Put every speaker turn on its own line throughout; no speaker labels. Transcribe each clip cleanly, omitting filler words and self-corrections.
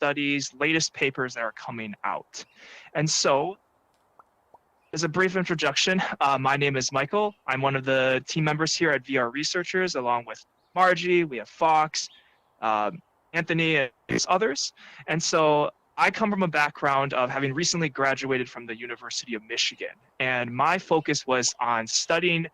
studies, latest papers that are coming out. And so, as a brief introduction, my name is Michael. I'm one of the team members here at VR Researchers, along with Margie, we have Fox, Anthony, and others. And so I come from a background of having recently graduated from the University of Michigan. And my focus was on studying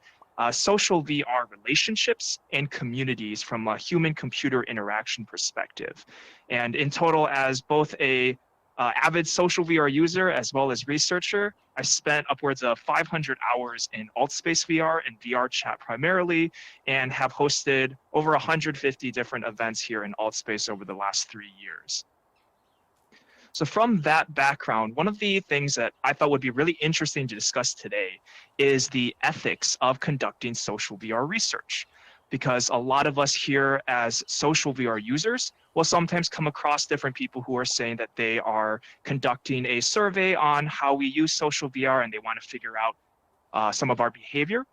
social VR relationships and communities from a human-computer interaction perspective. And in total, as both a avid social VR user as well as researcher, I spent upwards of 500 hours in AltSpace VR and VR chat primarily, and have hosted over 150 different events here in AltSpace over the last 3 years. So from that background, one of the things that I thought would be really interesting to discuss today is the ethics of conducting social VR research. Because a lot of us here as social VR users will sometimes come across different people who are saying that they are conducting a survey on how we use social VR and they want to figure out some of our behavior.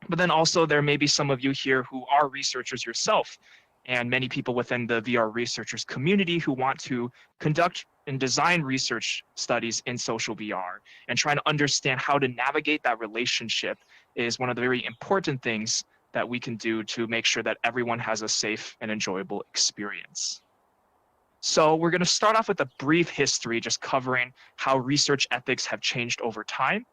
But then also there may be some of you here who are researchers yourself, and many people within the VR researchers community who want to conduct and design research studies in social VR, and trying to understand how to navigate that relationship is one of the very important things that we can do to make sure that everyone has a safe and enjoyable experience. So we're going to start off with a brief history, just covering how research ethics have changed over time.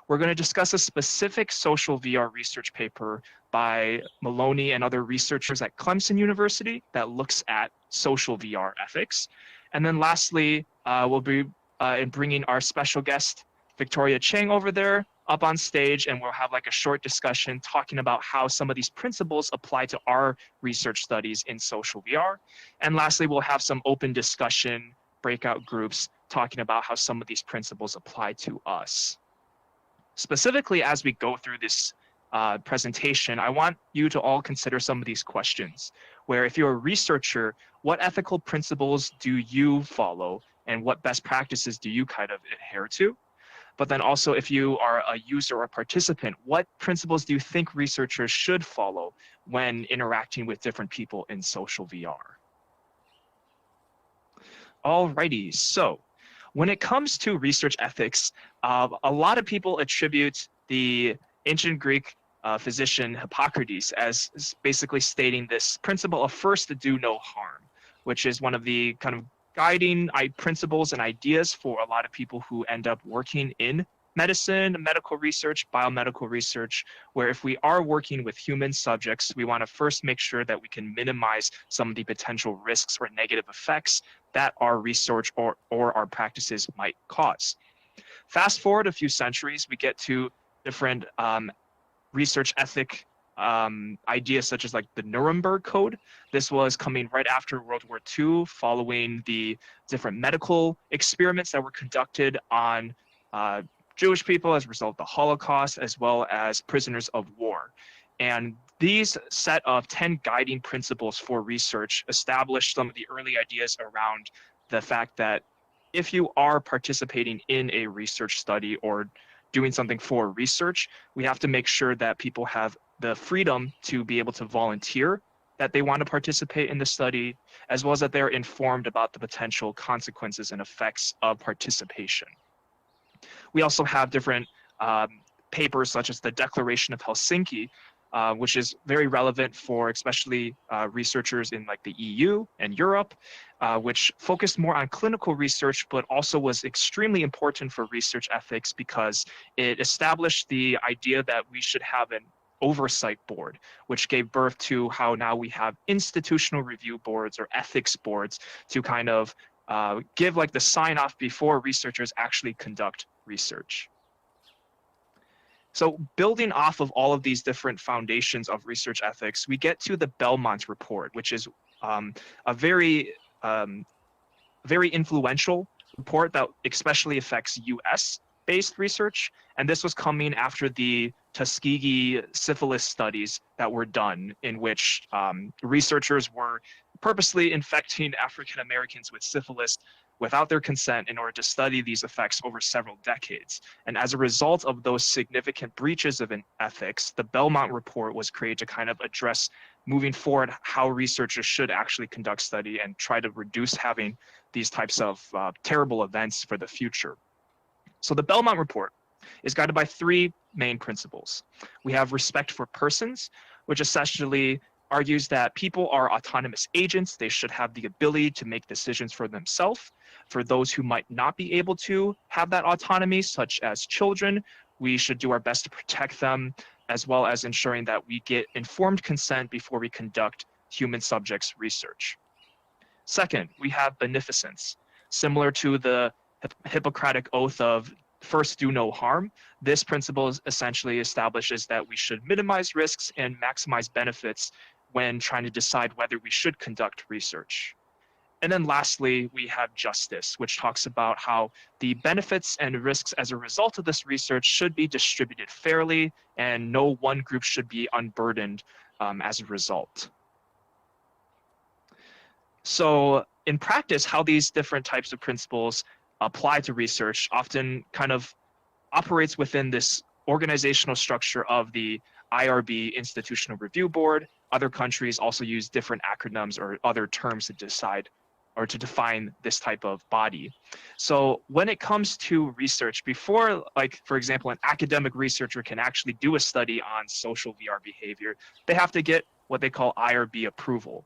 We're going to discuss a specific social VR research paper by Maloney and other researchers at Clemson University that looks at social VR ethics. And then lastly, we'll be bringing our special guest, Victoria Chang, over there up on stage, and we'll have like a short discussion talking about how some of these principles apply to our research studies in social VR. And lastly, we'll have some open discussion breakout groups talking about how some of these principles apply to us. Specifically, as we go through this presentation, I want you to all consider some of these questions, where if you're a researcher, what ethical principles do you follow and what best practices do you kind of adhere to? But then also, if you are a user or participant, what principles do you think researchers should follow when interacting with different people in social VR? Alrighty, so when it comes to research ethics, a lot of people attribute the ancient Greek physician Hippocrates as basically stating this principle of first do no harm, which is one of the kind of guiding principles and ideas for a lot of people who end up working in medicine, medical research, biomedical research, where if we are working with human subjects, we want to first make sure that we can minimize some of the potential risks or negative effects that our research or our practices might cause. Fast forward a few centuries, we get to different research ethic ideas such as like the Nuremberg Code. This was coming right after World War II, following the different medical experiments that were conducted on Jewish people as a result of the Holocaust, as well as prisoners of war. And these set of 10 guiding principles for research established some of the early ideas around the fact that if you are participating in a research study or doing something for research, we have to make sure that people have the freedom to be able to volunteer that they want to participate in the study, as well as that they're informed about the potential consequences and effects of participation. We also have different papers such as the Declaration of Helsinki, which is very relevant for especially researchers in like the EU and Europe, which focused more on clinical research, but also was extremely important for research ethics because it established the idea that we should have an oversight board, which gave birth to how now we have institutional review boards or ethics boards to kind of give like the sign off before researchers actually conduct research. So building off of all of these different foundations of research ethics, we get to the Belmont Report, which is a very influential report that especially affects US-based research. And this was coming after the Tuskegee syphilis studies that were done, in which researchers were purposely infecting African Americans with syphilis without their consent in order to study these effects over several decades. And as a result of those significant breaches of ethics, the Belmont Report was created to kind of address moving forward how researchers should actually conduct study and try to reduce having these types of terrible events for the future. So the Belmont Report is guided by three main principles. We have respect for persons, which essentially argues that people are autonomous agents. They should have the ability to make decisions for themselves. For those who might not be able to have that autonomy, such as children, we should do our best to protect them, as well as ensuring that we get informed consent before we conduct human subjects research. Second, we have beneficence. Similar to the Hippocratic oath of first do no harm, this principle essentially establishes that we should minimize risks and maximize benefits when trying to decide whether we should conduct research. And then lastly, we have justice, which talks about how the benefits and risks as a result of this research should be distributed fairly, and no one group should be unburdened as a result. So in practice, how these different types of principles apply to research often kind of operates within this organizational structure of the IRB Institutional Review Board. Other countries also use different acronyms or other terms to decide or to define this type of body. So when it comes to research, before, like, for example, an academic researcher can actually do a study on social VR behavior, they have to get what they call IRB approval.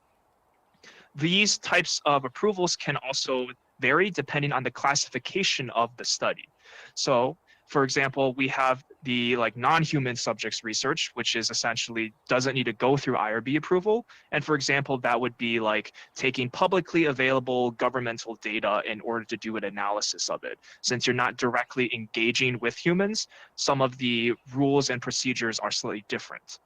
These types of approvals can also vary depending on the classification of the study. So, for example, we have the non-human subjects research, which is essentially doesn't need to go through IRB approval. And for example, that would be like taking publicly available governmental data in order to do an analysis of it. Since you're not directly engaging with humans, some of the rules and procedures are slightly different.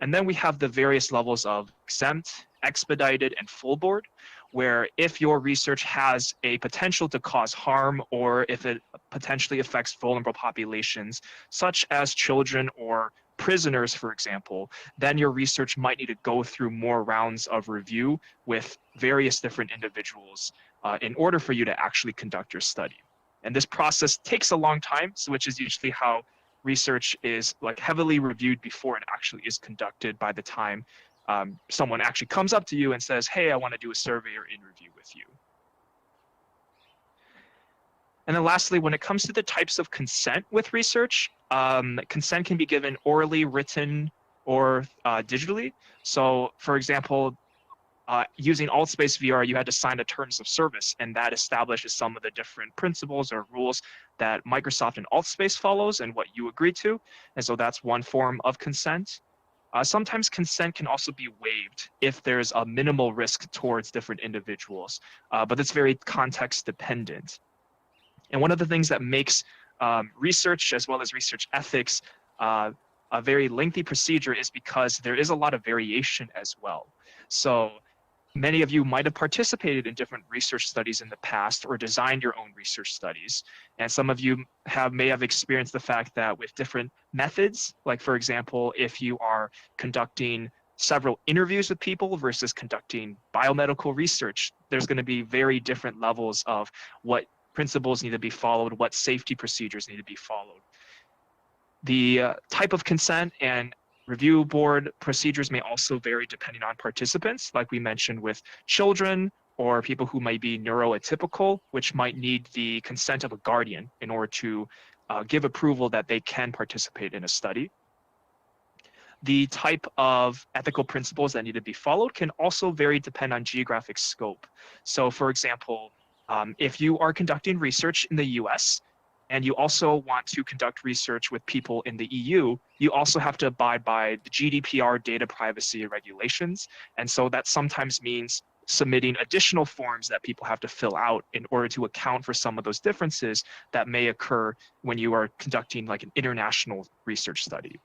And then we have the various levels of exempt, expedited, and full board, where if your research has a potential to cause harm or if it potentially affects vulnerable populations, such as children or prisoners, for example, then your research might need to go through more rounds of review with various different individuals in order for you to actually conduct your study. And this process takes a long time, so which is usually how research is heavily reviewed before it actually is conducted by the time someone actually comes up to you and says, hey, I want to do a survey or interview with you. And then lastly, when it comes to the types of consent with research, consent can be given orally, written, or digitally. So for example, using AltSpace VR, you had to sign a terms of service, and that establishes some of the different principles or rules that Microsoft and AltSpace follows and what you agree to. And so that's one form of consent. Sometimes consent can also be waived if there's a minimal risk towards different individuals, but it's very context dependent. And one of the things that makes research as well as research ethics a very lengthy procedure is because there is a lot of variation as well. So many of you might have participated in different research studies in the past or designed your own research studies. And some of you may have experienced the fact that with different methods, like for example, if you are conducting several interviews with people versus conducting biomedical research, there's going to be very different levels of what principles need to be followed, what safety procedures need to be followed. The type of consent and review board procedures may also vary depending on participants, like we mentioned with children or people who might be neuroatypical, which might need the consent of a guardian in order to give approval that they can participate in a study. The type of ethical principles that need to be followed can also vary depending on geographic scope. So for example, if you are conducting research in the US, and you also want to conduct research with people in the EU, you also have to abide by the GDPR data privacy regulations. And so that sometimes means submitting additional forms that people have to fill out in order to account for some of those differences that may occur when you are conducting an international research study.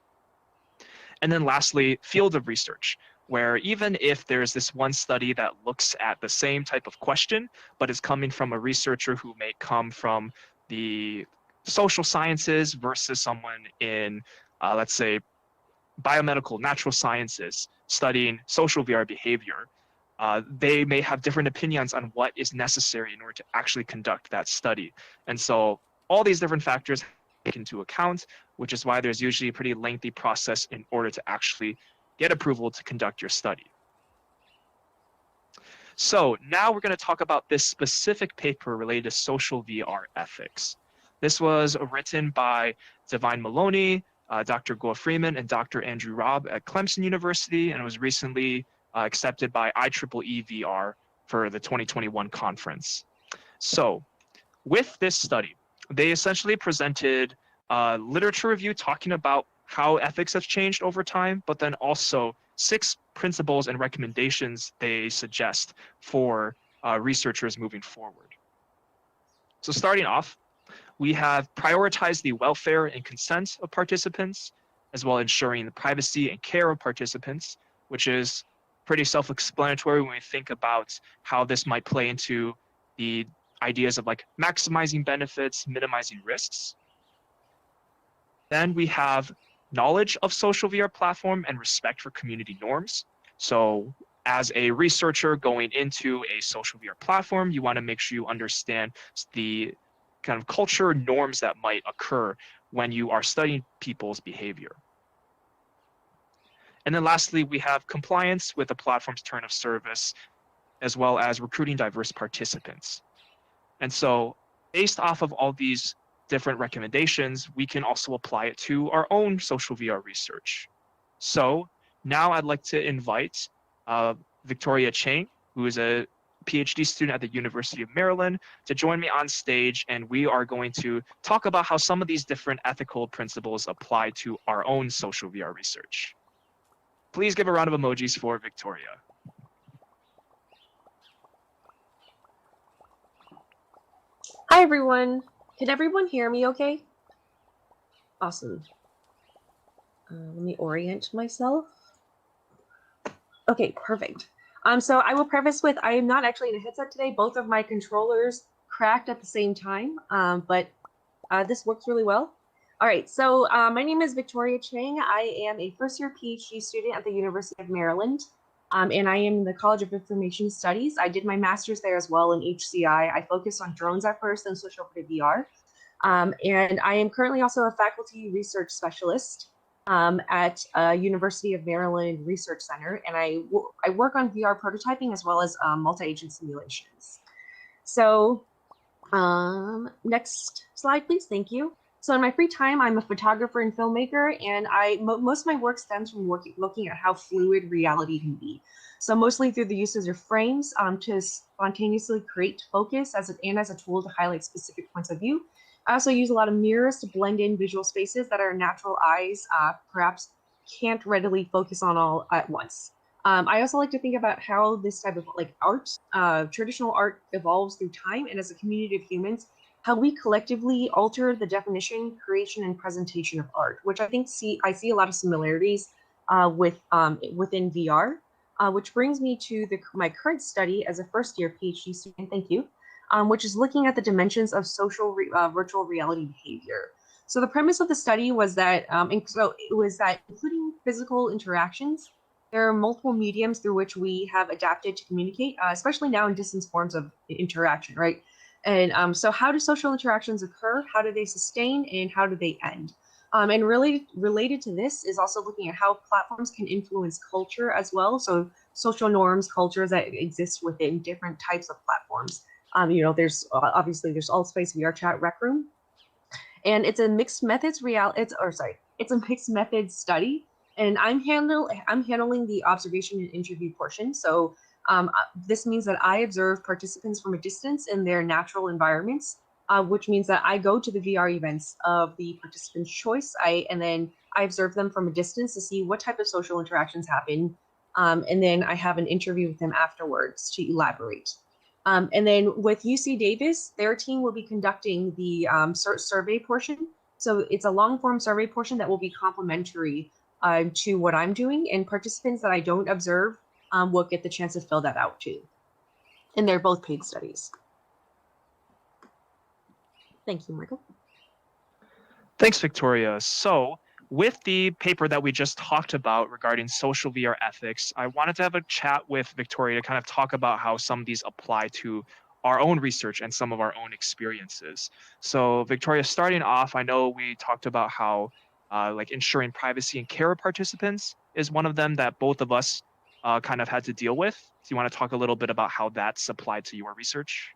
And then lastly, field of research, where even if there's this one study that looks at the same type of question, but is coming from a researcher who may come from the social sciences versus someone in, let's say, biomedical natural sciences studying social VR behavior, they may have different opinions on what is necessary in order to actually conduct that study. And so all these different factors take into account, which is why there's usually a pretty lengthy process in order to actually get approval to conduct your study. So now we're going to talk about this specific paper related to social VR ethics. This was written by Divine Maloney, Dr. Gore Freeman, and Dr. Andrew Robb at Clemson University, and it was recently accepted by IEEE VR for the 2021 conference. So with this study, they essentially presented a literature review talking about how ethics have changed over time, but then also 6 principles and recommendations they suggest for researchers moving forward. So starting off, we have prioritized the welfare and consent of participants, as well as ensuring the privacy and care of participants, which is pretty self-explanatory when we think about how this might play into the ideas of like maximizing benefits, minimizing risks. Then we have knowledge of social VR platform and respect for community norms. So as a researcher going into a social VR platform, you want to make sure you understand the kind of culture norms that might occur when you are studying people's behavior. And then lastly, we have compliance with the platform's term of service, as well as recruiting diverse participants. And so based off of all these different recommendations, we can also apply it to our own social VR research. So now I'd like to invite Victoria Chang, who is a PhD student at the University of Maryland, to join me on stage, and we are going to talk about how some of these different ethical principles apply to our own social VR research. Please give a round of emojis for Victoria.
Hi, everyone. Can everyone hear me okay? Awesome. Let me orient myself. Okay, perfect. So I will preface with, I am not actually in a headset today. Both of my controllers cracked at the same time, but this works really well. All right, so my name is Victoria Chang. I am a first-year PhD student at the University of Maryland, and I am in the College of Information Studies. I did my master's there as well in HCI. I focused on drones at first, then switched over to VR. And I am currently also a faculty research specialist at University of Maryland Research Center, and I work on VR prototyping as well as multi-agent simulations. So next slide, please. Thank you. So in my free time, I'm a photographer and filmmaker, and most of my work stems from looking at how fluid reality can be. So mostly through the uses of frames to spontaneously create focus as a tool to highlight specific points of view. I also use a lot of mirrors to blend in visual spaces that our natural eyes perhaps can't readily focus on all at once. I also like to think about how this type of like art, traditional art evolves through time, and as a community of humans, how we collectively alter the definition, creation, and presentation of art, which I see a lot of similarities within VR, which brings me to my current study as a first-year PhD student. Thank you. Which is looking at the dimensions of social virtual reality behavior. So the premise of the study was that, including physical interactions, there are multiple mediums through which we have adapted to communicate, especially now in distance forms of interaction, right? And so how do social interactions occur? How do they sustain? And how do they end? And really related to this is also looking at how platforms can influence culture as well. So social norms, cultures that exist within different types of platforms. There's obviously Altspace, VR Chat, Rec Room, and it's a mixed methods it's a mixed methods study, and I'm handling the observation and interview portion. So this means that I observe participants from a distance in their natural environments, which means that I go to the VR events of the participant's choice. And then I observe them from a distance to see what type of social interactions happen, and then I have an interview with them afterwards to elaborate. And then with UC Davis, their team will be conducting the survey portion. So it's a long form survey portion that will be complementary to what I'm doing, and participants that I don't observe will get the chance to fill that out too. And they're both paid studies. Thank you, Michael.
Thanks, Victoria. So with the paper that we just talked about regarding social VR ethics, I wanted to have a chat with Victoria to kind of talk about how some of these apply to our own research and some of our own experiences. So Victoria, starting off, I know we talked about how like ensuring privacy and care of participants is one of them that both of us kind of had to deal with. Do you want to talk a little bit about how that's applied to your research?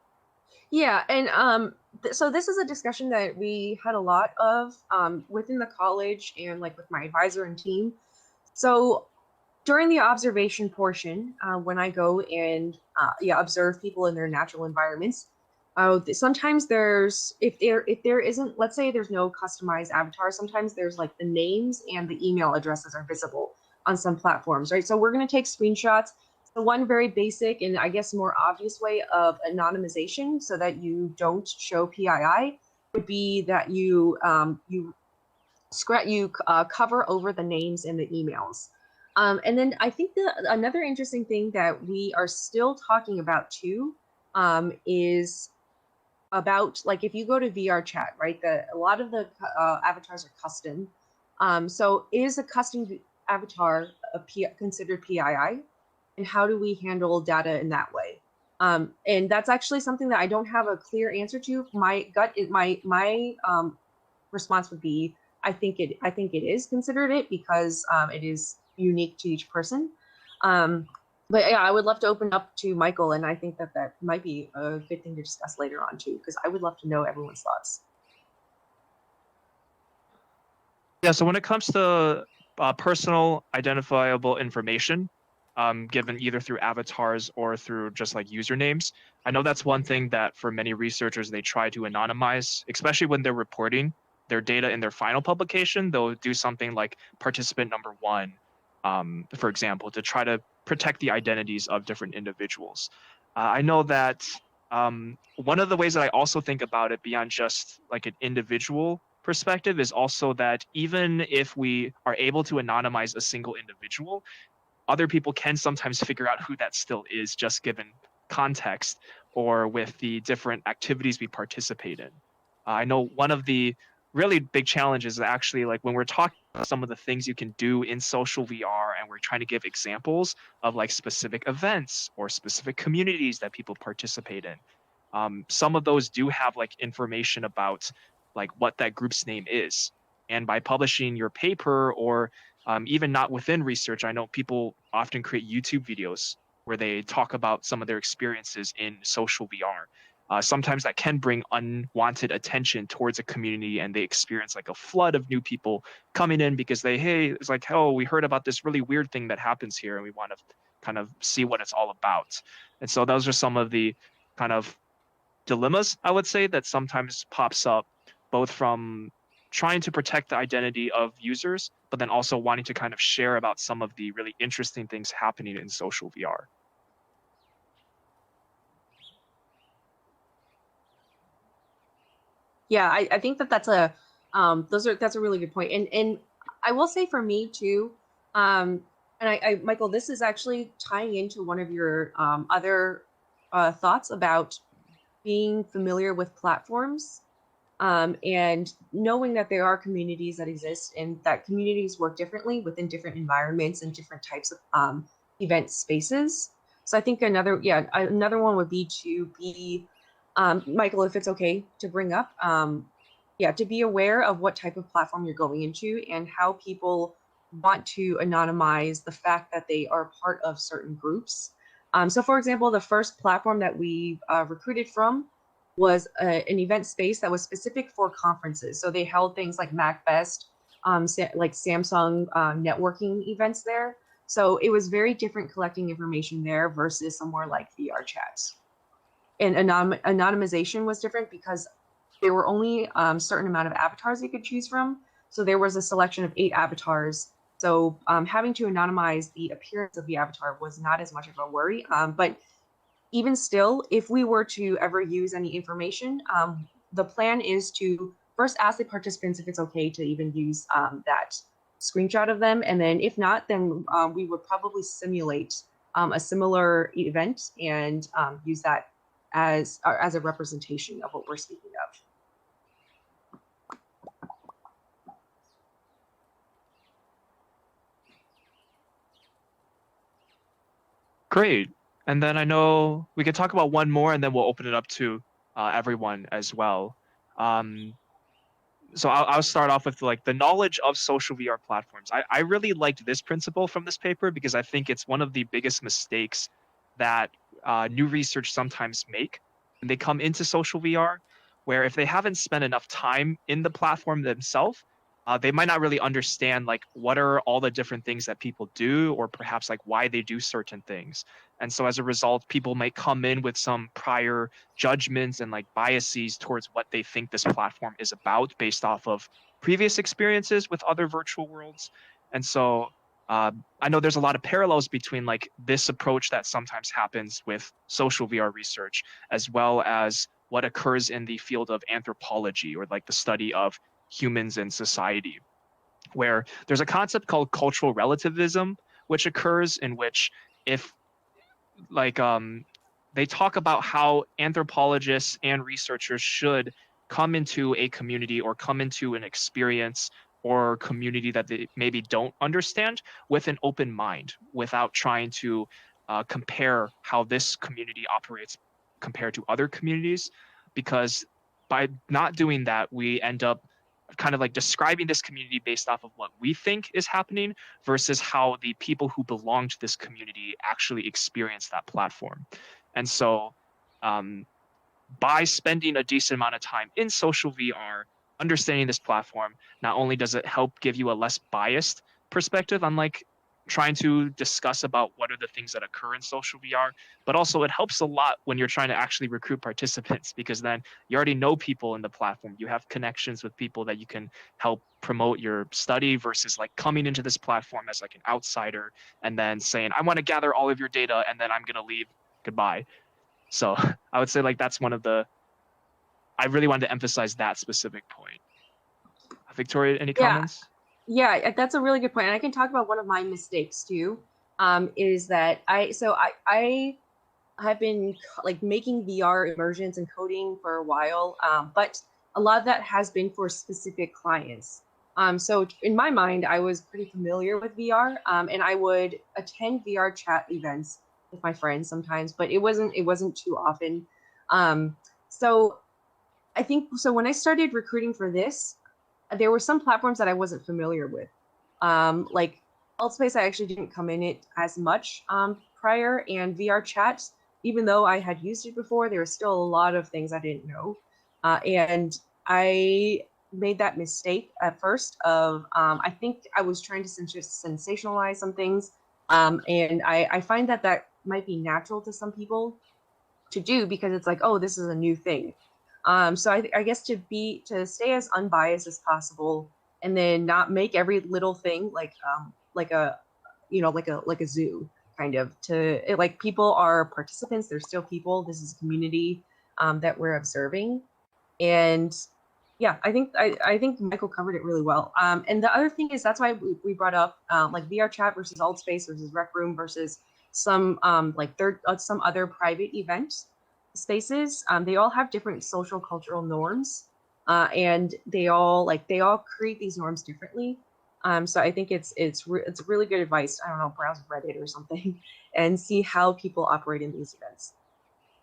Yeah, and so this is a discussion that we had a lot of within the college and like with my advisor and team. So during the observation portion, when I go and observe people in their natural environments, sometimes there's if there isn't, let's say there's no customized avatar, sometimes there's like the names and the email addresses are visible on some platforms, right? So we're going to take screenshots. The one very basic and I guess more obvious way of anonymization so that you don't show PII would be that you cover over the names and the emails. And then I think another interesting thing that we are still talking about too is about like if you go to VR chat, right? A lot of the avatars are custom. So is a custom avatar considered PII? And how do we handle data in that way? And that's actually something that I don't have a clear answer to. My response would be I think it is considered it because it is unique to each person. But yeah, I would love to open up to Michael, and I think that might be a good thing to discuss later on too, because I would love to know everyone's thoughts.
Yeah, so when it comes to personal identifiable information, given either through avatars or through just like usernames, I know that's one thing that for many researchers, they try to anonymize, especially when they're reporting their data in their final publication. They'll do something like participant number one, for example, to try to protect the identities of different individuals. I know that one of the ways that I also think about it beyond just like an individual perspective is also that even if we are able to anonymize a single individual, other people can sometimes figure out who that still is just given context or with the different activities we participate in. I know one of the really big challenges is actually like when we're talking about some of the things you can do in social VR and we're trying to give examples of like specific events or specific communities that people participate in. Some of those do have like information about like what that group's name is. And by publishing your paper or even not within research, I know people often create YouTube videos where they talk about some of their experiences in social VR. Sometimes that can bring unwanted attention towards a community and they experience like a flood of new people coming in because it's like, oh, we heard about this really weird thing that happens here and we want to kind of see what it's all about. And so those are some of the kind of dilemmas, I would say, that sometimes pops up both from trying to protect the identity of users, but then also wanting to kind of share about some of the really interesting things happening in social VR.
Yeah, I think that's that's a really good point. And I will say for me too, and I Michael, this is actually tying into one of your other thoughts about being familiar with platforms and knowing that there are communities that exist and that communities work differently within different environments and different types of event spaces. So I think another one would be to be, Michael, if it's okay to bring up, to be aware of what type of platform you're going into and how people want to anonymize the fact that they are part of certain groups. So for example, the first platform that we recruited from was an event space that was specific for conferences. So they held things like MacBest, like Samsung networking events there. So it was very different collecting information there versus somewhere like VR chats. And anonymization was different because there were only a certain amount of avatars you could choose from. So there was a selection of 8 avatars. So having to anonymize the appearance of the avatar was not as much of a worry. But even still, if we were to ever use any information, the plan is to first ask the participants if it's okay to even use that screenshot of them. And then if not, then we would probably simulate a similar event and use that as a representation of what we're speaking of.
Great. And then I know we can talk about one more and then we'll open it up to everyone as well. Um, so I'll start off with like the knowledge of social VR platforms. I really liked this principle from this paper because I think it's one of the biggest mistakes that new research sometimes make when they come into social VR, where if they haven't spent enough time in the platform themselves, they might not really understand like what are all the different things that people do, or perhaps like why they do certain things. And so as a result, people might come in with some prior judgments and like biases towards what they think this platform is about based off of previous experiences with other virtual worlds. And so I know there's a lot of parallels between like this approach that sometimes happens with social VR research, as well as what occurs in the field of anthropology, or like the study of humans and society, where there's a concept called cultural relativism, which occurs in which if like they talk about how anthropologists and researchers should come into a community or come into an experience or community that they maybe don't understand with an open mind, without trying to compare how this community operates compared to other communities. Because by not doing that, we end up kind of like describing this community based off of what we think is happening versus how the people who belong to this community actually experience that platform. And so by spending a decent amount of time in social VR, understanding this platform, not only does it help give you a less biased perspective on like trying to discuss about what are the things that occur in social VR, but also it helps a lot when you're trying to actually recruit participants, because then you already know people in the platform. You have connections with people that you can help promote your study versus like coming into this platform as like an outsider and then saying, I want to gather all of your data and then I'm going to leave. Goodbye. So I would say like that's one of the, I really wanted to emphasize that specific point. Victoria, any
Yeah,
comments?
yeah, that's a really good point. And I can talk about one of my mistakes too. Is that I have been like making VR immersions and coding for a while, but a lot of that has been for specific clients. So in my mind, I was pretty familiar with VR, and I would attend VR chat events with my friends sometimes, but it wasn't too often. So I think so when I started recruiting for this, there were some platforms that I wasn't familiar with. Like Altspace, I actually didn't come in it as much prior, and VR chat, even though I had used it before, there were still a lot of things I didn't know. And I made that mistake at first of I think I was trying to sensationalize some things. And I find that that might be natural to some people to do because it's like, oh, this is a new thing. So I guess to stay as unbiased as possible, and then not make every little thing like a like a zoo kind of like people are participants. They're still people. This is a community that we're observing, and yeah, I think Michael covered it really well. And the other thing is that's why we brought up like VR chat versus Altspace versus Rec Room versus some some other private event spaces. They all have different social cultural norms, and they all create these norms differently. So I think it's really good advice. I don't know, browse Reddit or something and see how people operate in these events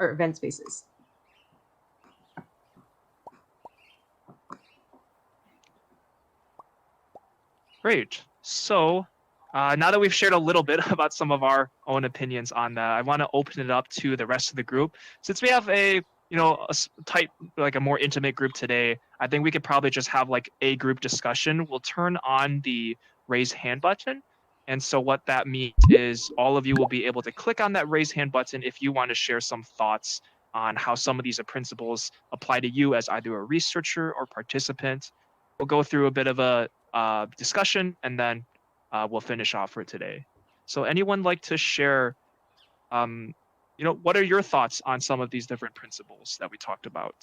or event spaces.
Great. So now that we've shared a little bit about some of our own opinions on that, I want to open it up to the rest of the group. Since we have a, tight, like a more intimate group today, I think we could probably just have like a group discussion. We'll turn on the raise hand button. And so what that means is all of you will be able to click on that raise hand button if you want to share some thoughts on how some of these principles apply to you as either a researcher or participant. We'll go through a bit of a discussion, and then we'll finish off for today. So anyone like to share, what are your thoughts on some of these different principles that we talked about?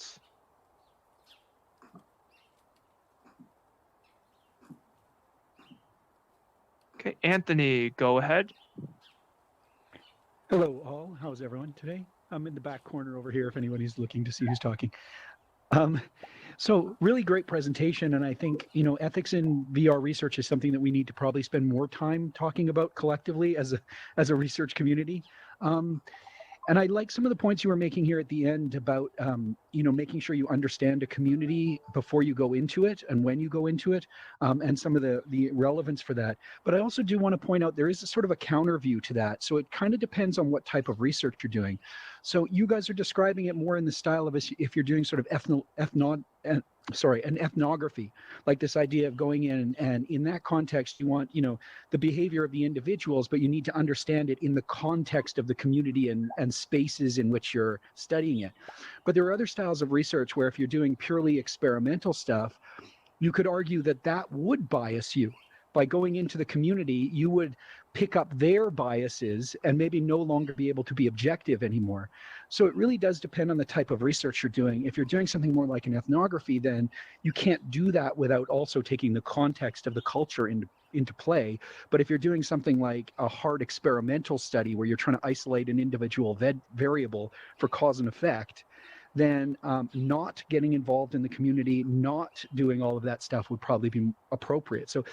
Okay, Anthony, go ahead.
Hello, all. How's everyone today? I'm in the back corner over here if anybody's looking to see who's talking. So really great presentation. And I think, ethics in VR research is something that we need to probably spend more time talking about collectively as a research community. And I like some of the points you were making here at the end about, making sure you understand a community before you go into it and when you go into it, and some of the relevance for that. But I also do want to point out there is a sort of a counter view to that. So it kind of depends on what type of research you're doing. So you guys are describing it more in the style of if you're doing sort of an ethnography, like this idea of going in and in that context, you want, the behavior of the individuals, but you need to understand it in the context of the community and spaces in which you're studying it. But there are other styles of research where if you're doing purely experimental stuff, you could argue that that would bias you. By going into the community, you would pick up their biases and maybe no longer be able to be objective anymore. So it really does depend on the type of research you're doing. If you're doing something more like an ethnography, then you can't do that without also taking the context of the culture into play. But if you're doing something like a hard experimental study where you're trying to isolate an individual variable for cause and effect, then not getting involved in the community, not doing all of that stuff would probably be appropriate. So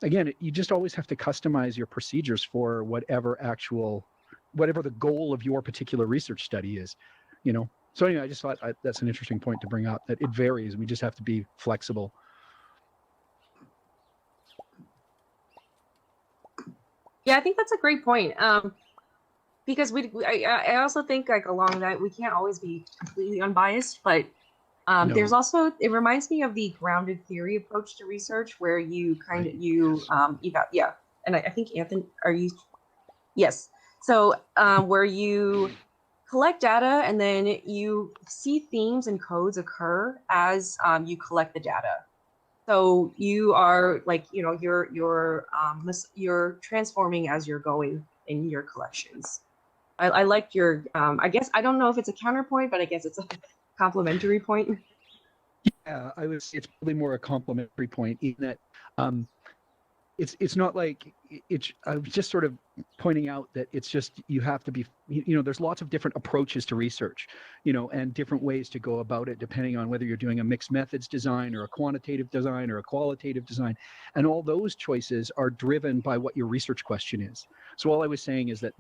again, you just always have to customize your procedures for whatever the goal of your particular research study is, So anyway, I just thought that's an interesting point to bring up, that it varies. We just have to be flexible.
Yeah, I think that's a great point. Because I also think like along that we can't always be completely unbiased, but
No.
there's also, it reminds me of the grounded theory approach to research where you and I think Anthony, yes. So where you collect data and then you see themes and codes occur as you collect the data. So you are like, you're transforming as you're going in your collections. I like your, I guess, I don't know if it's a counterpoint, but I guess it's a complementary point.
Yeah, I would say it's probably more a complementary point in that it's not like I was just sort of pointing out that it's just you have to be, there's lots of different approaches to research, and different ways to go about it depending on whether you're doing a mixed methods design or a quantitative design or a qualitative design. And all those choices are driven by what your research question is. So all I was saying is that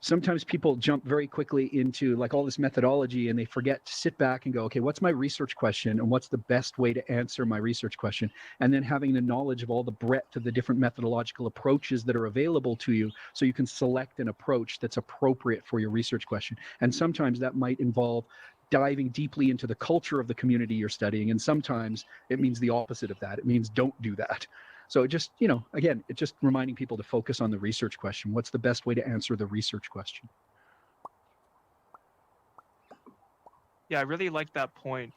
sometimes people jump very quickly into like all this methodology and they forget to sit back and go, okay, what's my research question and what's the best way to answer my research question? And then having the knowledge of all the breadth of the different methodological approaches that are available to you so you can select an approach that's appropriate for your research question. And sometimes that might involve diving deeply into the culture of the community you're studying. And sometimes it means the opposite of that. It means don't do that. So it just, again, it's just reminding people to focus on the research question. What's the best way to answer the research question?
Yeah, I really like that point.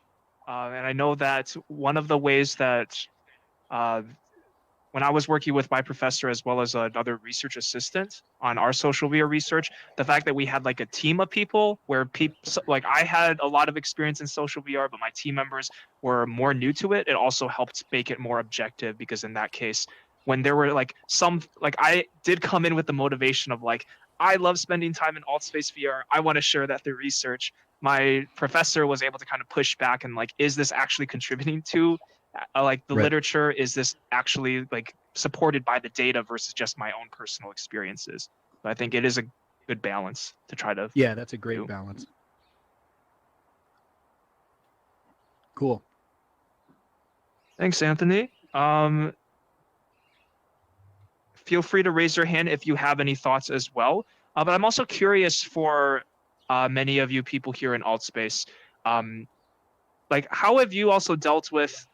And I know that one of the ways that when I was working with my professor as well as another research assistant on our social media research, the fact that we had like a team of people where like I had a lot of experience in social VR, but my team members were more new to it. It also helped make it more objective because in that case, when there were like I did come in with the motivation of like, I love spending time in alt space VR. I want to share that through research. My professor was able to kind of push back and like, is this actually contributing to like the literature? Is this actually like supported by the data versus just my own personal experiences? But I think it is a good balance to try to.
Yeah, that's a great balance. Cool.
Thanks, Anthony. Feel free to raise your hand if you have any thoughts as well. But I'm also curious for many of you people here in AltSpace, like how have you also dealt with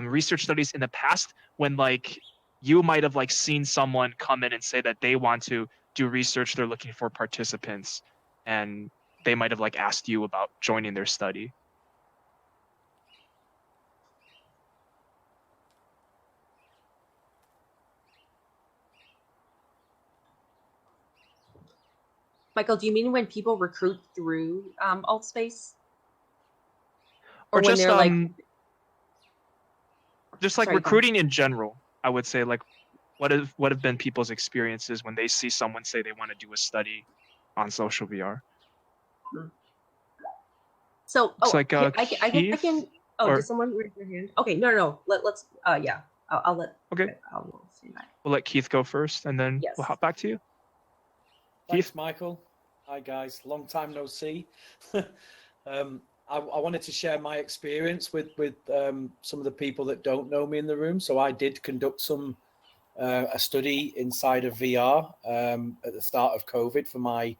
research studies in the past when like you might have like seen someone come in and say that they want to do research, they're looking for participants, and they might have like asked you about joining their study?
Michael, do you mean when people recruit through AltSpace?
Or
when
just
they're like
just like
Sorry, go
recruiting in general, I would say, like what have been people's experiences when they see someone say they want to do a study on social VR?
So
Looks like
I can
or,
did someone raise their hand? Okay, no. Let's yeah. I'll let
okay.
I'll say that.
We'll let Keith go first and then
Yes.
we'll hop back to you.
Thanks,
Keith?
Michael. Hi guys, long time no see. I wanted to share my experience with some of the people that don't know me in the room. So I did conduct a study inside of VR at the start of COVID for my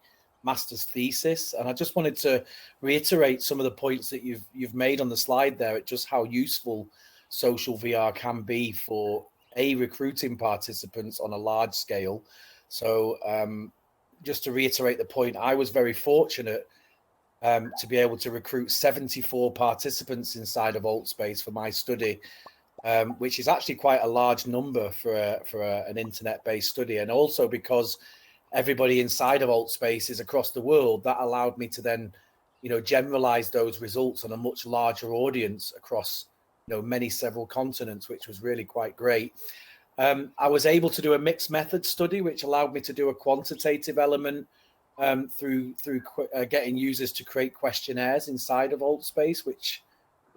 master's thesis, and I just wanted to reiterate some of the points that you've made on the slide there, at just how useful social VR can be for recruiting participants on a large scale. So just to reiterate the point, I was very fortunate to be able to recruit 74 participants inside of AltSpace for my study, which is actually quite a large number for an internet-based study. And also because everybody inside of AltSpace is across the world, that allowed me to then, generalize those results on a much larger audience across, several continents, which was really quite great. I was able to do a mixed method study, which allowed me to do a quantitative element through getting users to create questionnaires inside of AltSpace, which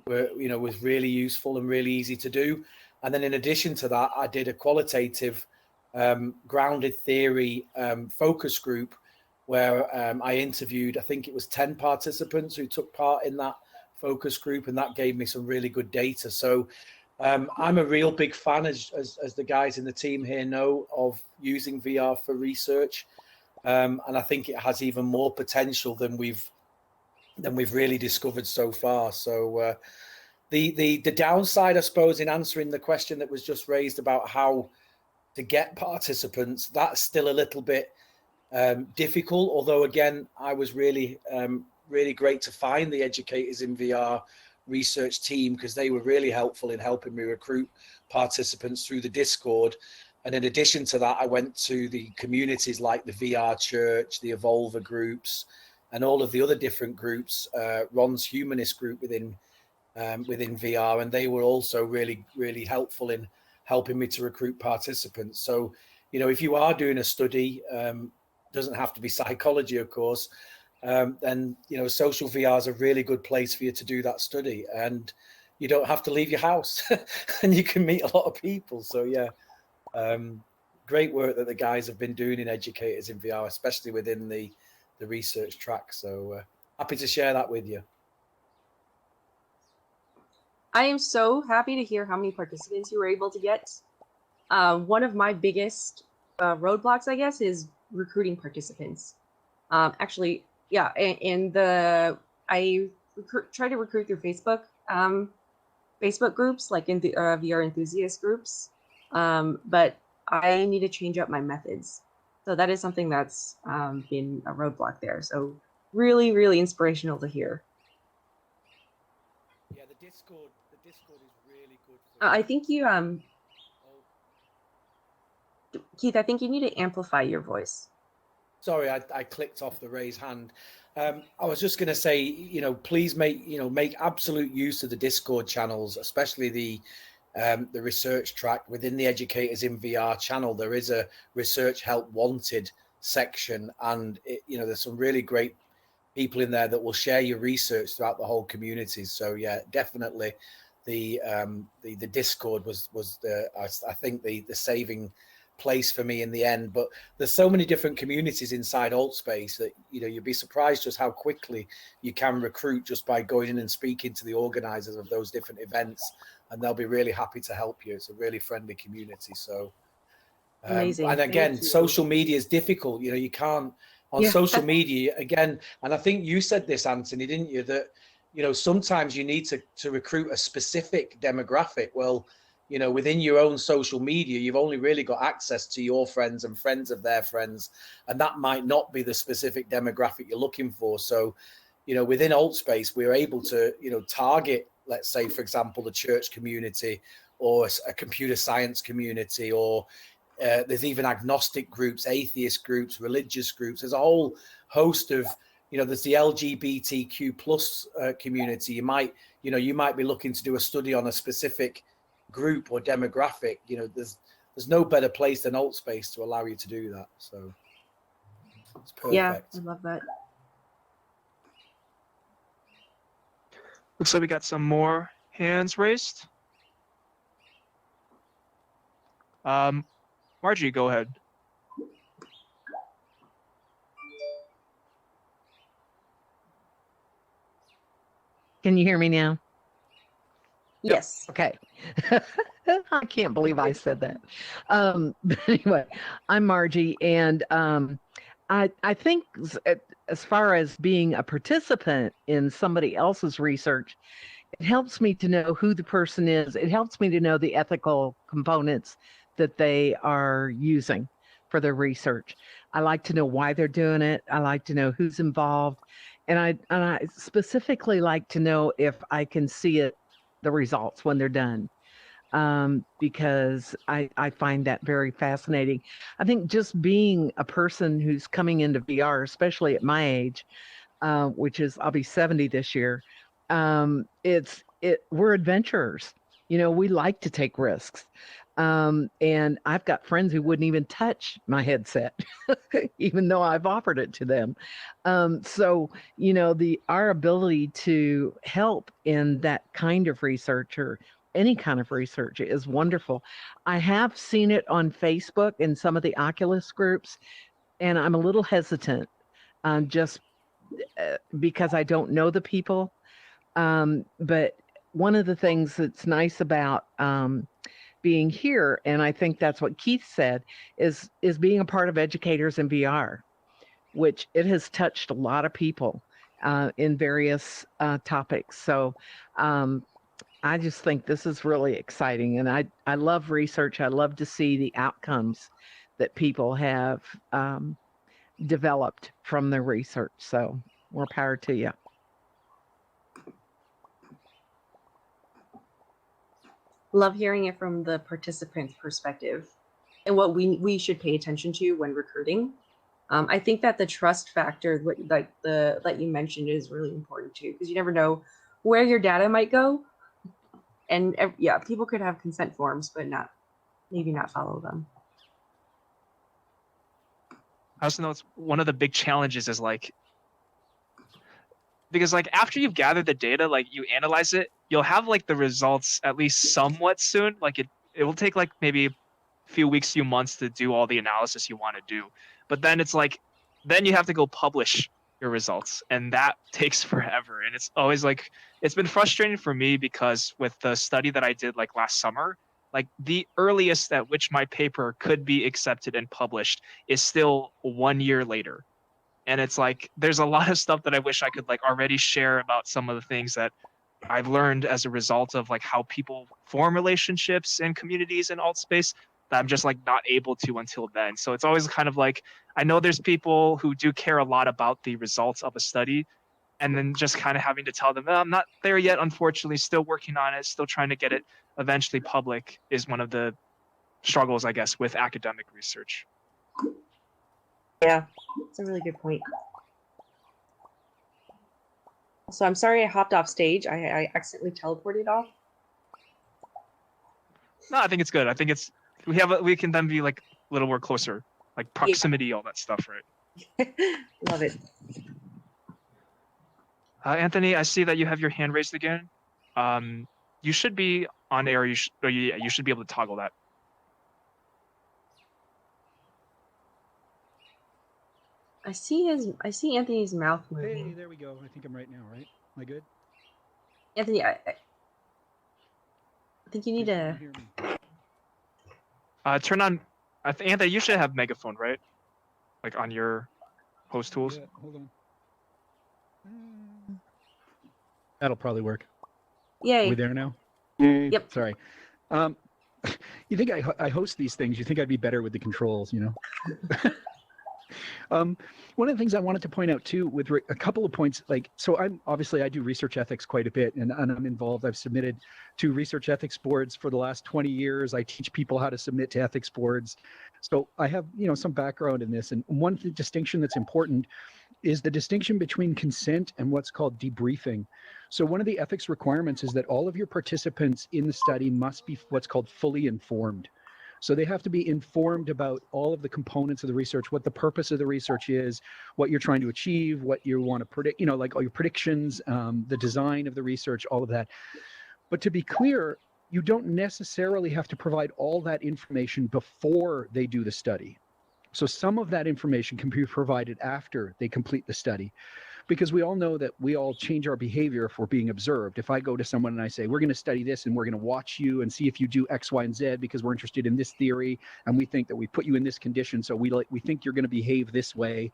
was really useful and really easy to do. And then in addition to that, I did a qualitative grounded theory focus group where I interviewed, I think it was 10 participants who took part in that focus group, and that gave me some really good data. So I'm a real big fan, as the guys in the team here know, of using VR for research, and I think it has even more potential than we've really discovered so far. So the downside, I suppose, in answering the question that was just raised about how to get participants, that's still a little bit difficult. Although again, I was really great to find the Educators in VR research team, because they were really helpful in helping me recruit participants through the Discord. And in addition to that, I went to the communities like the VR Church, the Evolver groups, and all of the other different groups, Ron's Humanist group within VR, and they were also really, really helpful in helping me to recruit participants. So, if you are doing a study, doesn't have to be psychology, of course, then social VR is a really good place for you to do that study, and you don't have to leave your house, and you can meet a lot of people. So yeah, great work that the guys have been doing in Educators in VR, especially within the research track. So happy to share that with you.
I am so happy to hear how many participants you were able to get. One of my biggest roadblocks, I guess, is recruiting participants. Actually, yeah, I try to recruit through Facebook groups, like in the VR enthusiast groups, but I need to change up my methods. So that is something that's been a roadblock there. So really, really inspirational to hear.
Yeah, the Discord is really good for
I think you, Keith, I think you need to amplify your voice.
Sorry, I clicked off the raise hand. I was just going to say, please make absolute use of the Discord channels, especially the research track within the Educators in VR channel. There is a research help wanted section, and there's some really great people in there that will share your research throughout the whole community. So yeah, definitely the Discord was I think the saving place for me in the end. But there's so many different communities inside AltSpace that you'd be surprised just how quickly you can recruit just by going in and speaking to the organizers of those different events, and they'll be really happy to help you. It's a really friendly community. So
Amazing.
and again, social media is difficult. You can't on social media again, and I think you said this, Anthony, didn't you, that sometimes you need to recruit a specific demographic. Well, within your own social media, you've only really got access to your friends and friends of their friends, and that might not be the specific demographic you're looking for. So, within AltSpace, we're able to, target, let's say, for example, the church community or a computer science community, or there's even agnostic groups, atheist groups, religious groups. There's a whole host of, there's the LGBTQ plus community. You might be looking to do a study on a specific group or demographic. There's no better place than AltSpace to allow you to do that. So it's perfect.
Yeah, I love that.
Looks like we got some more hands raised. Margie, go ahead.
Can you hear me now?
Yes.
Okay. I can't believe I said that. But anyway, I'm Margie, and I think as far as being a participant in somebody else's research, it helps me to know who the person is. It helps me to know the ethical components that they are using for their research. I like to know why they're doing it. I like to know who's involved. And I specifically like to know if I can see it, the results when they're done, because I find that very fascinating. I think just being a person who's coming into VR, especially at my age, which is I'll be 70 this year, we're adventurers. You know, we like to take risks. And I've got friends who wouldn't even touch my headset, even though I've offered it to them. So, you know, our ability to help in that kind of research or any kind of research is wonderful. I have seen it on Facebook in some of the Oculus groups, and I'm a little hesitant, just because I don't know the people. But one of the things that's nice about being here, and I think that's what Keith said, is being a part of Educators in VR, which it has touched a lot of people in various topics. So I just think this is really exciting, and I love research. I love to see the outcomes that people have developed from their research. So more power to you.
Love hearing it from the participant's perspective and what we should pay attention to when recruiting. I think that the trust factor, that you mentioned, is really important too, because you never know where your data might go. And yeah, people could have consent forms, but maybe not follow them.
I also know it's one of the big challenges is like, because like after you've gathered the data, like you analyze it, you'll have like the results at least somewhat soon. Like it will take like maybe a few weeks, few months to do all the analysis you want to do. But then it's like, then you have to go publish your results, and that takes forever. And it's always like, it's been frustrating for me because with the study that I did like last summer, like the earliest at which my paper could be accepted and published is still 1 year later. And it's like, there's a lot of stuff that I wish I could like already share about some of the things that I've learned as a result of like how people form relationships and communities in alt space that I'm just like not able to until then. So it's always kind of like, I know there's people who do care a lot about the results of a study, and then just kind of having to tell them, I'm not there yet, unfortunately, still working on it, still trying to get it eventually public, is one of the struggles, I guess, with academic research.
Yeah, it's a really good point. So I'm sorry I hopped off stage. I accidentally teleported off.
No, I think it's good. I think it's, we can then be like a little more closer, like proximity, all that stuff, right?
Love it.
Anthony, I see that you have your hand raised again. You should be on air. You should be able to toggle that.
I see Anthony's mouth moving.
Hey, there we go. I think I'm right now, right? Am I good?
Anthony, I think you need
Can
to.
you hear me?
Turn on. Anthony, you should have megaphone, right? Like on your host tools.
Yeah, hold on. That'll probably work.
Yay.
Are we there now?
Yep.
Sorry. You think I host these things? You think I'd be better with the controls, you know? One of the things I wanted to point out too, with a couple of points, like, so I do research ethics quite a bit, and I'm involved. I've submitted to research ethics boards for the last 20 years. I teach people how to submit to ethics boards. So I have, you know, some background in this. And one distinction that's important is the distinction between consent and what's called debriefing. So one of the ethics requirements is that all of your participants in the study must be what's called fully informed. So they have to be informed about all of the components of the research, what the purpose of the research is, what you're trying to achieve, what you want to predict, you know, like all your predictions, the design of the research, all of that. But to be clear, you don't necessarily have to provide all that information before they do the study. So some of that information can be provided after they complete the study. because we all know that we all change our behavior if we're being observed. If I go to someone and I say, we're going to study this and we're going to watch you and see if you do X, Y, and Z because we're interested in this theory and we think that we put you in this condition, so we think you're going to behave this way.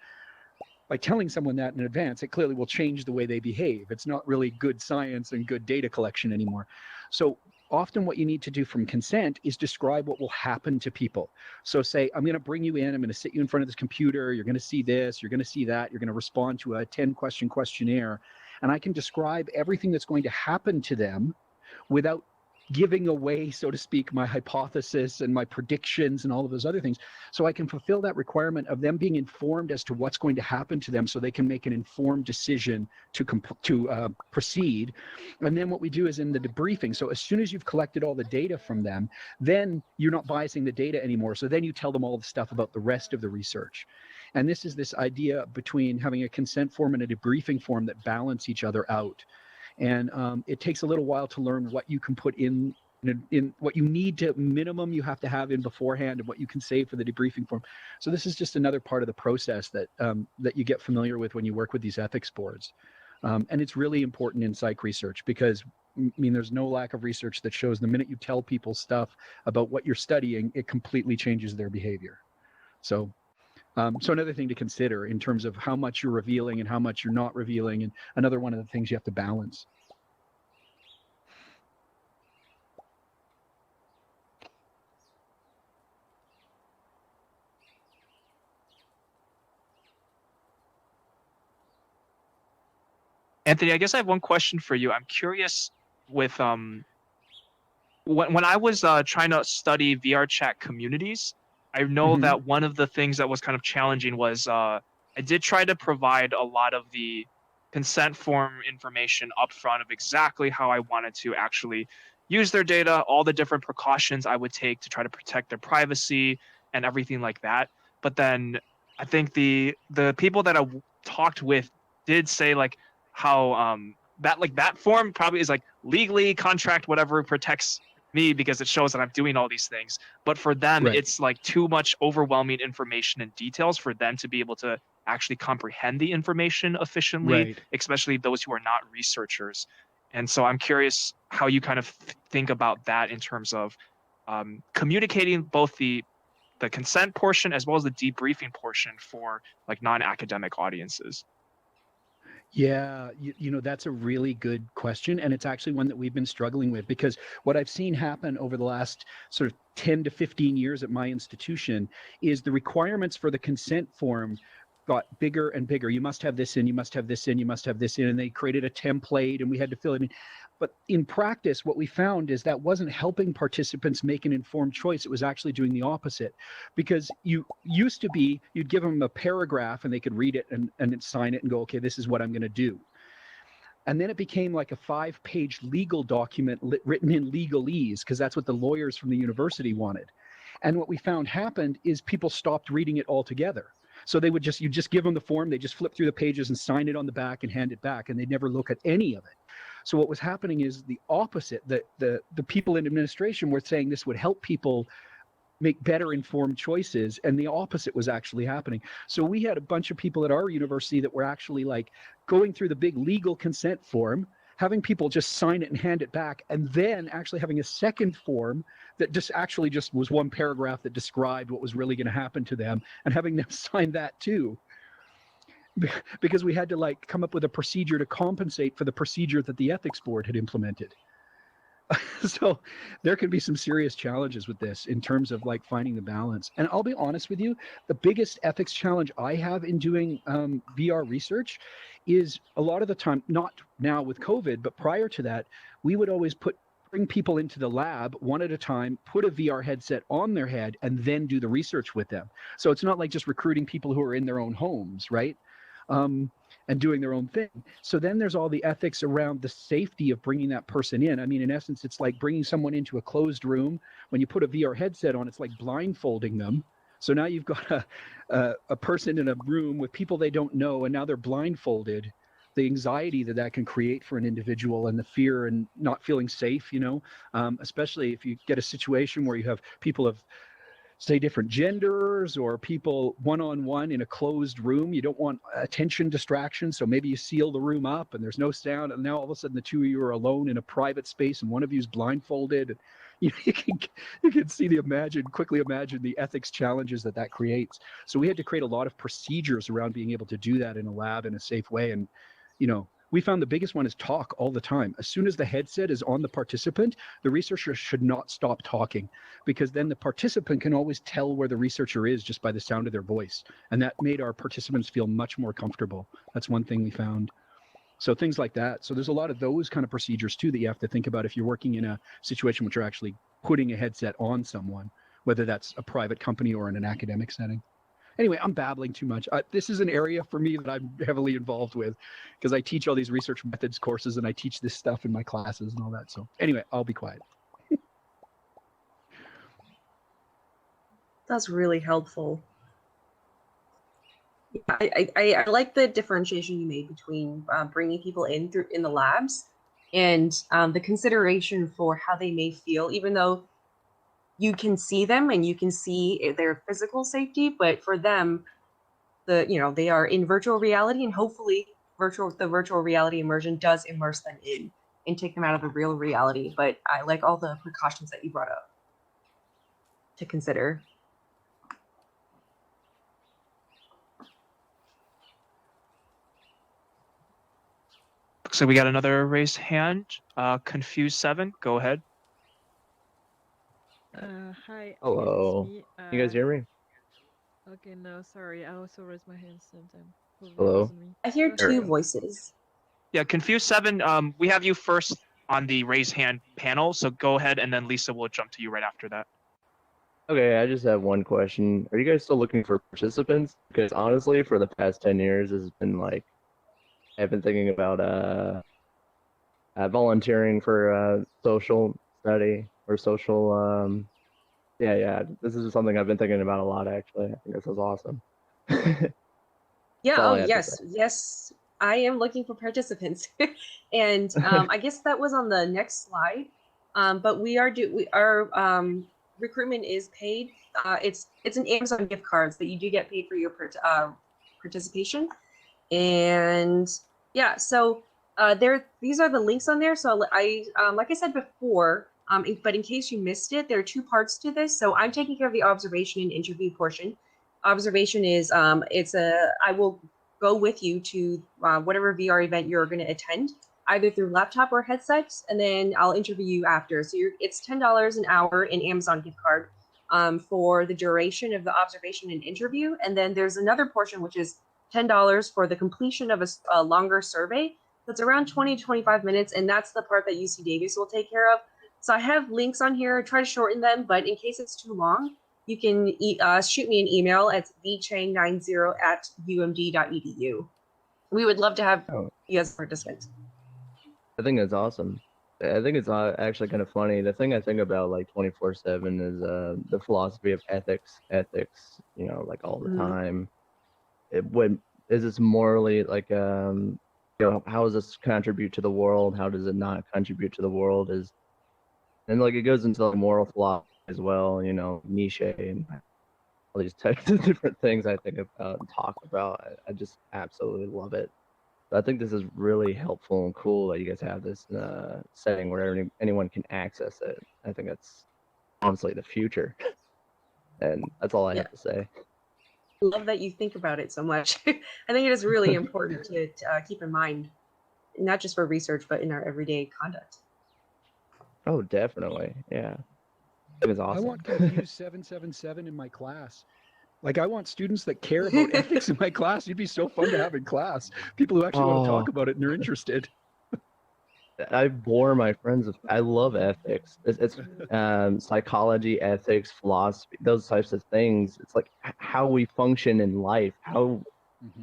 By telling someone that in advance, it clearly will change the way they behave. It's not really good science and good data collection anymore. So often what you need to do from consent is describe what will happen to people. So say, I'm going to bring you in, I'm going to sit you in front of this computer, you're going to see this, you're going to see that, you're going to respond to a 10-question questionnaire, and I can describe everything that's going to happen to them without giving away, so to speak, my hypothesis and my predictions and all of those other things. So I can fulfill that requirement of them being informed as to what's going to happen to them so they can make an informed decision to proceed. And then what we do is in the debriefing. So as soon as you've collected all the data from them, then you're not biasing the data anymore. So then you tell them all the stuff about the rest of the research. And this is this idea between having a consent form and a debriefing form that balance each other out. And it takes a little while to learn what you can put in what you need to minimum you have to have in beforehand and what you can save for the debriefing form. So this is just another part of the process that that you get familiar with when you work with these ethics boards. And it's really important in psych research because, I mean, there's no lack of research that shows the minute you tell people stuff about what you're studying, it completely changes their behavior. So another thing to consider in terms of how much you're revealing and how much you're not revealing, and another one of the things you have to balance.
Anthony, I guess I have one question for you. I'm curious with when I was trying to study VR chat communities, I know
Mhm.
that one of the things that was kind of challenging was I did try to provide a lot of the consent form information up front of exactly how I wanted to actually use their data, all the different precautions I would take to try to protect their privacy and everything like that. But then I think the people that I talked with did say like how that form probably is like legally contract whatever protects me because it shows that I'm doing all these things. But for them,
Right.
it's like too much overwhelming information and details for them to be able to actually comprehend the information efficiently,
Right.
especially those who are not researchers. And so I'm curious how you kind of think about that in terms of communicating both the consent portion as well as the debriefing portion for like non-academic audiences.
Yeah, you know, that's a really good question. And it's actually one that we've been struggling with because what I've seen happen over the last sort of 10 to 15 years at my institution is the requirements for the consent form got bigger and bigger. You must have this in, you must have this in, you must have this in. And they created a template and we had to fill it in. But in practice, what we found is that wasn't helping participants make an informed choice. It was actually doing the opposite. Because you used to be, you'd give them a paragraph and they could read it and then sign it and go, okay, this is what I'm going to do. And then it became like a 5-page legal document written in legalese, because that's what the lawyers from the university wanted. And what we found happened is people stopped reading it altogether. So they would you just give them the form, they just flip through the pages and sign it on the back and hand it back, and they'd never look at any of it. So what was happening is the opposite. The people in administration were saying this would help people make better informed choices, and the opposite was actually happening. So we had a bunch of people at our university that were actually like going through the big legal consent form, having people just sign it and hand it back, and then actually having a second form that just was one paragraph that described what was really going to happen to them, and having them sign that too. Because we had to like come up with a procedure to compensate for the procedure that the ethics board had implemented. So there can be some serious challenges with this in terms of like finding the balance. And I'll be honest with you, the biggest ethics challenge I have in doing VR research is a lot of the time, not now with COVID, but prior to that, we would always bring people into the lab one at a time, put a VR headset on their head, and then do the research with them. So it's not like just recruiting people who are in their own homes, right? And doing their own thing. So then there's all the ethics around the safety of bringing that person in. I mean, in essence, it's like bringing someone into a closed room. When you put a VR headset on, it's like blindfolding them. So now you've got a person in a room with people they don't know, and now they're blindfolded. The anxiety that can create for an individual, and the fear and not feeling safe, especially if you get a situation where you have people of say different genders or people one-on-one in a closed room. You don't want attention distraction, so maybe you seal the room up and there's no sound, and now all of a sudden the two of you are alone in a private space and one of you is blindfolded. You can quickly imagine the ethics challenges that creates. So we had to create a lot of procedures around being able to do that in a lab in a safe way. And we found the biggest one is talk all the time. As soon as the headset is on the participant, the researcher should not stop talking, because then the participant can always tell where the researcher is just by the sound of their voice. And that made our participants feel much more comfortable. That's one thing we found. So things like that. So there's a lot of those kind of procedures too that you have to think about if you're working in a situation which you're actually putting a headset on someone, whether that's a private company or in an academic setting. Anyway, I'm babbling too much. This is an area for me that I'm heavily involved with because I teach all these research methods courses and I teach this stuff in my classes and all that. So anyway, I'll be quiet.
That's really helpful. I like the differentiation you made between bringing people in the labs and the consideration for how they may feel, even though you can see them and you can see their physical safety, but for them, they are in virtual reality, and hopefully the virtual reality immersion does immerse them in and take them out of the real reality. But I like all the precautions that you brought up to consider.
So we got another raised hand. Confused 7, go ahead.
Hi.
Hello.
Again, it's me.
You guys hear me?
Okay, no, sorry. I also raised my hand sometime.
Hello?
I hear
There we
two
go.
voices.
Yeah, Confused 7, we have you first on the raise hand panel, so go ahead, and then Lisa will jump to you right after that.
Okay, I just have one question. Are you guys still looking for participants? Because honestly, for the past 10 years, it's been like, I've been thinking about volunteering for social study or social, yeah, this is something I've been thinking about a lot, actually. I think this is awesome.
Yeah.
all
Oh,
I have to
yes. I am looking for participants, and I guess that was on the next slide. But our recruitment is paid. It's an Amazon gift cards that you do get paid for your participation, and yeah. So these are the links on there. So like I said before. But in case you missed it, there are two parts to this. So I'm taking care of the observation and interview portion. Observation is I will go with you to whatever VR event you're going to attend, either through laptop or headsets, and then I'll interview you after. So it's $10 an hour in Amazon gift card for the duration of the observation and interview. And then there's another portion which is $10 for the completion of a longer survey. That's around 20 to 25 minutes, and that's the part that UC Davis will take care of. So I have links on here. I try to shorten them, but in case it's too long, you can shoot me an email at vchang90@umd.edu. We would love to have you as participants.
I think that's awesome. I think it's actually kind of funny. The thing I think about like 24/7 is the philosophy of ethics, like all the time. Is this morally like how does this contribute to the world? How does it not contribute to the world? And like it goes into the moral philosophy as well, Nietzsche and all these types of different things I think about and talk about. I just absolutely love it. So I think this is really helpful and cool that you guys have this setting where anyone can access it. I think that's honestly the future. And that's all I have to say.
Love that you think about it so much. I think it is really important to keep in mind, not just for research, but in our everyday conduct.
Oh, definitely. Yeah. It was awesome.
I want Confused 777 in my class. Like, I want students that care about ethics in my class. It'd be so fun to have in class. People who actually want to talk about it and they're interested.
I bore my friends with. I love ethics. It's psychology, ethics, philosophy, those types of things. It's like how we function in life. How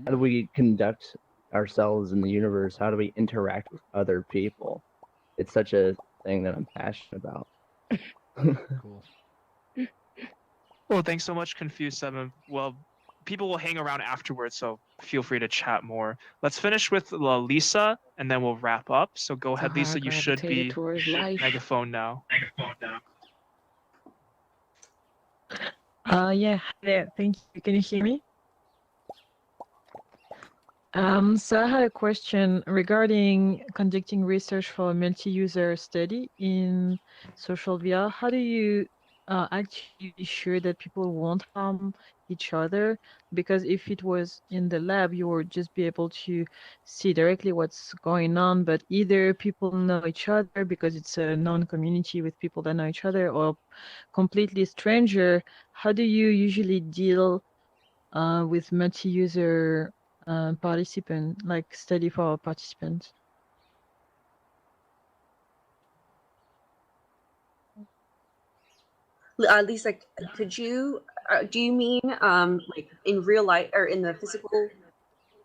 do we conduct ourselves in the universe? How do we interact with other people? It's such a thing that I'm passionate about.
Cool.
Well, thanks so much, Confused 7. Well, people will hang around afterwards, so feel free to chat more. Let's finish with Lisa, and then we'll wrap up. So go ahead, Lisa. You should be megaphone now.
Yeah, hi there. Thank you. Can you hear me? So I had a question regarding conducting research for a multi-user study in social VR. How do you actually be sure that people won't harm each other? Because if it was in the lab, you would just be able to see directly what's going on, but either people know each other because it's a known community with people that know each other, or completely stranger. How do you usually deal with multi-user participant, like study for participants?
Lisa, could you do you mean like in real life or in the physical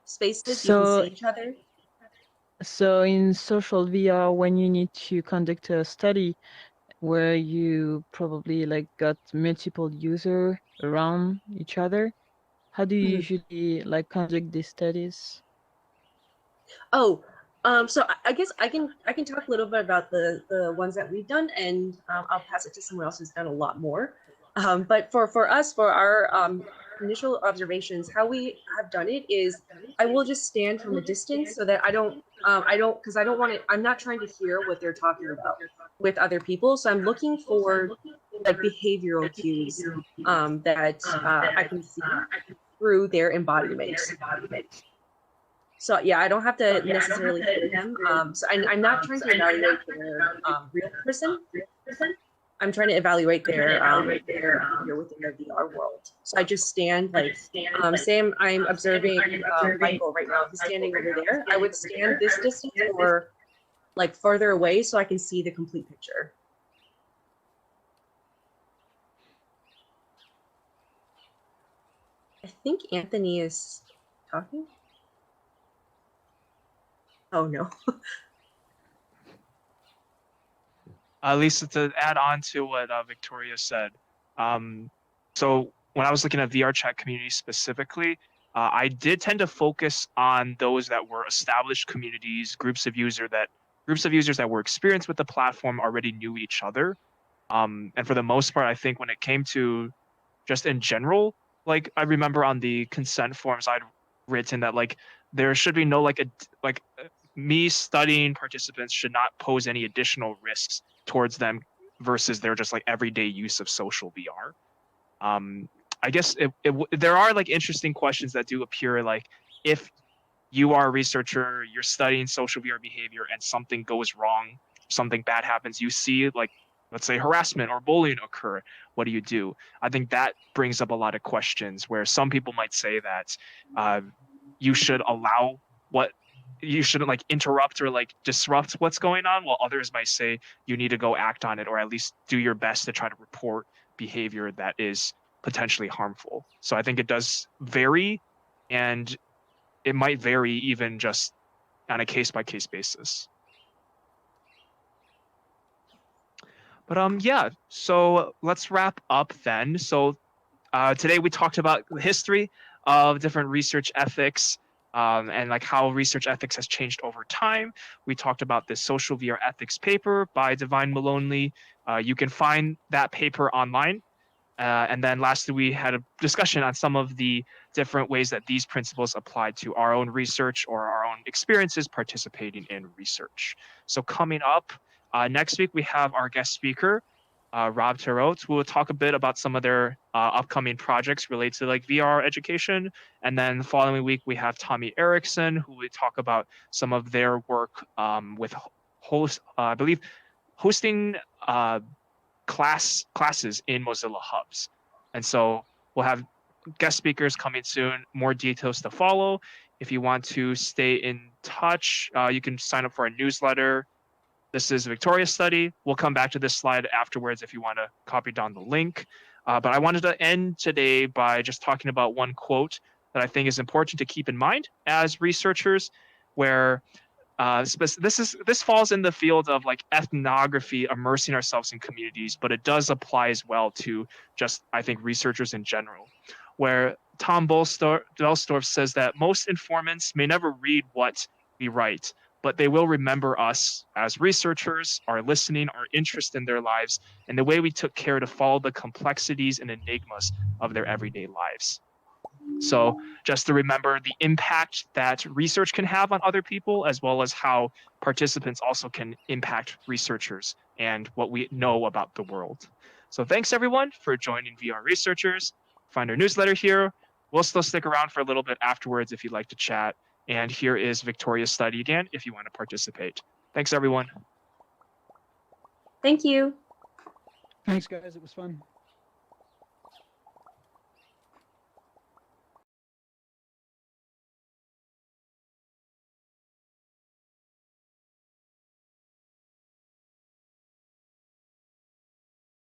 spaces you can see
So,
each other?
so in social VR, when you need to conduct a study where you probably like got multiple user around each other, how do you
Mhm.
usually like conduct these studies?
Oh, so I guess I can talk a little bit about the ones that we've done, and I'll pass it to someone else who's done a lot more. But for us, for our initial observations, how we have done it is I will just stand from a distance so that I don't because I don't want to. I'm not trying to hear what they're talking about with other people, so I'm looking for like behavioral cues that I can see through their embodiment. So yeah, I don't have to necessarily hear them. So I'm not trying to evaluate their real person. I'm trying to evaluate their behavior within the VR world. So I just stand like, say I'm observing Michael right now. He's standing over there. I would stand this distance or like further away so I can see the complete picture. I think Anthony is talking. Oh no.
Lisa, to add on to what Victoria said, so when I was looking at VR chat community specifically, I did tend to focus on those that were established communities, groups of users that were experienced with the platform, already knew each other. And for the most part, I think when it came to just in general, like I remember on the consent forms I'd written that like there should be no like me studying participants should not pose any additional risks towards them versus their just like everyday use of social VR. Um, I guess there are like interesting questions that do appear like if you are a researcher, you're studying social VR behavior, and something goes wrong, something bad happens, you see like let's say harassment or bullying occur, what do you do? I think that brings up a lot of questions where some people might say that uh, you should allow what you shouldn't like interrupt or like disrupt what's going on, while others might say you need to go act on it or at least do your best to try to report behavior that is potentially harmful. So I think it does vary, and it might vary even just on a case by case basis. But yeah, so let's wrap up then. So today we talked about the history of different research ethics, and like how research ethics has changed over time. We talked about this social VR ethics paper by Divine Maloney. You can find that paper online. And then lastly, we had a discussion on some of the different ways that these principles apply to our own research or our own experiences participating in research. So coming up next week, we have our guest speaker, Rob Tarot, who will talk a bit about some of their upcoming projects related to like VR education. And then the following week, we have Tommy Erickson, who will talk about some of their work with I believe, hosting classes in Mozilla Hubs. And so we'll have guest speakers coming soon, more details to follow. If you want to stay in touch, you can sign up for our newsletter. This is Victoria's study. We'll come back to this slide afterwards if you want to copy down the link. But I wanted to end today by just talking about one quote that I think is important to keep in mind as researchers, where this falls in the field of like ethnography, immersing ourselves in communities, but it does apply as well to just I think researchers in general, where Tom Belstorff says that most informants may never read what we write, but they will remember us as researchers, our listening, our interest in their lives, and the way we took care to follow the complexities and enigmas of their everyday lives. So just to remember the impact that research can have on other people, as well as how participants also can impact researchers and what we know about the world. So thanks everyone for joining VR Researchers. Find our newsletter here. We'll still stick around for a little bit afterwards if you'd like to chat. And here is Victoria's study again if you want to participate. Thanks everyone.
Thank you.
Thanks, guys. It was fun.